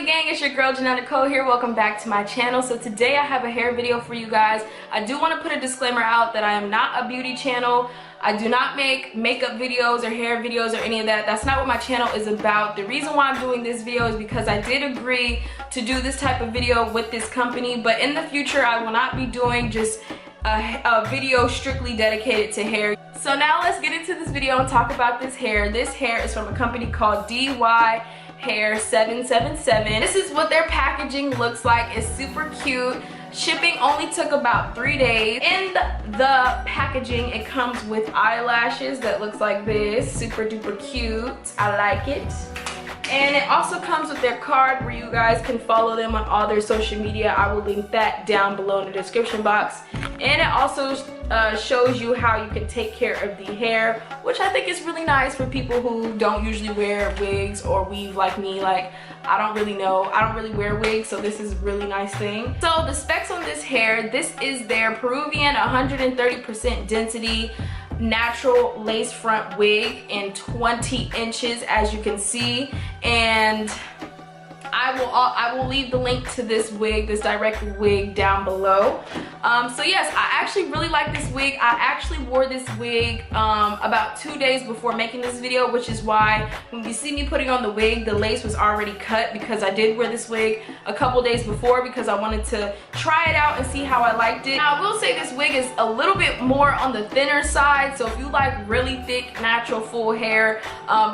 good gang? It's your girl Janelle Nicole here. Welcome back to my channel. So today I have a hair video for you guys. I do want to put a disclaimer out that I am not a beauty channel. I do not make makeup videos or hair videos or any of that. That's not what my channel is about. The reason why I'm doing this video is because I did agree to do this type of video with this company, but in the future I will not be doing just a video strictly dedicated to hair. So now let's get into this video and talk about this hair. This hair is from a company called Dyhair777. This is what their packaging looks like. It's super cute. Shipping only took about 3 days. In the packaging, it comes with eyelashes that looks like this. Super duper cute. I like it. And it also comes with their card where you guys can follow them on all their social media. I will link that down below in the description box. And it also shows you how you can take care of the hair, which I think is really nice for people who don't usually wear wigs or weave like me. Like, I don't really wear wigs, so this is a really nice thing. So the specs on this hair, this is their Peruvian 130% density natural lace front wig in 20 inches, as you can see. And I will leave the link to this wig, this direct wig, down below. So yes, I actually really like this wig. I actually wore this wig about 2 days before making this video, which is why when you see me putting on the wig, the lace was already cut, because I did wear this wig a couple days before because I wanted to try it out and see how I liked it. Now I will say this wig is a little bit more on the thinner side, so if you like really thick, natural, full hair,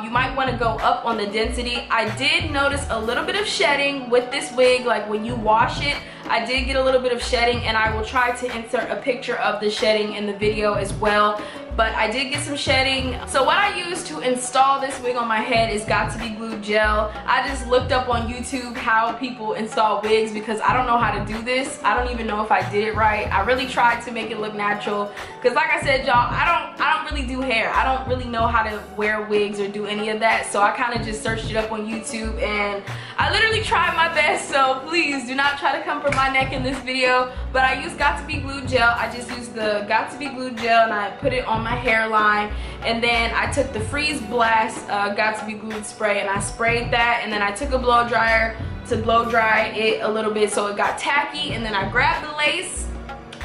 you might want to go up on the density. I did notice a little bit of shedding with this wig. Like when you wash it, I did get a little bit of shedding, and I will try to insert a picture of the shedding in the video as well. But I did get some shedding. So what I used to install this wig on my head is Got To Be Glued gel. I just looked up on YouTube how people install wigs because I don't know how to do this. I don't even know if I did it right. I really tried to make it look natural because, like I said, y'all, I don't really do hair. I don't really know how to wear wigs or do any of that. So I kind of just searched it up on YouTube and I literally tried my best. So please do not try to come for my neck in this video. But I used Got To Be Glued gel. I just used the Got To Be Glued gel and I put it on my hairline, and then I took the Freeze Blast Got To Be Glued spray and I sprayed that, and then I took a blow dryer to blow dry it a little bit so it got tacky, and then I grabbed the lace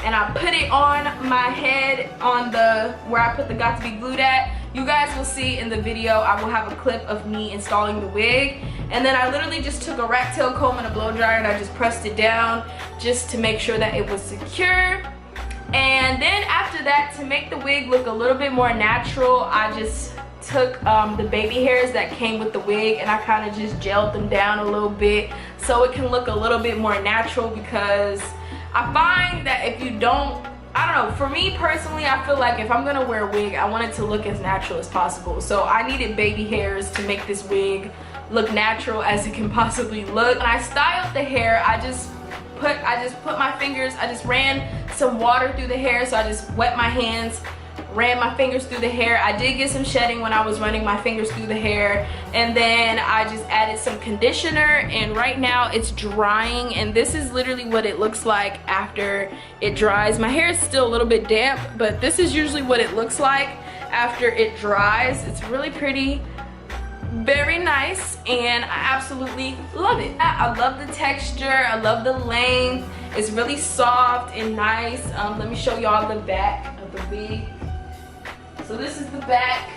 and I put it on my head on the where I put the Got To Be Glued at. You guys will see in the video, I will have a clip of me installing the wig, and then I literally just took a rat tail comb and a blow dryer and I just pressed it down just to make sure that it was secure. And then after that, to make the wig look a little bit more natural, I just took the baby hairs that came with the wig and I kind of just gelled them down a little bit so it can look a little bit more natural, because I find that if you don't, I don't know, for me personally, I feel like if I'm gonna wear a wig, I want it to look as natural as possible. So I needed baby hairs to make this wig look natural as it can possibly look. When I styled the hair, I just put my fingers, I just ran some water through the hair, so I just wet my hands, ran my fingers through the hair. I did get some shedding when I was running my fingers through the hair, and then I just added some conditioner, and right now it's drying, and this is literally what it looks like after it dries. My hair is still a little bit damp, but this is usually what it looks like after it dries. It's really pretty, very nice, and I absolutely love it. I love the texture, I love the length. It's really soft and nice. Let me show y'all the back of the wig. So this is the back.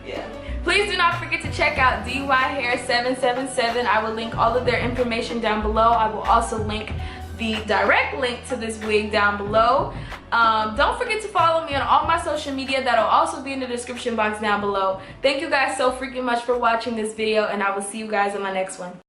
Yeah. Please do not forget to check out Dyhair777. I will link all of their information down below. I will also link the direct link to this wig down below. Don't forget to follow me on all my social media. That'll also be in the description box down below. Thank you guys so freaking much for watching this video, and I will see you guys in my next one.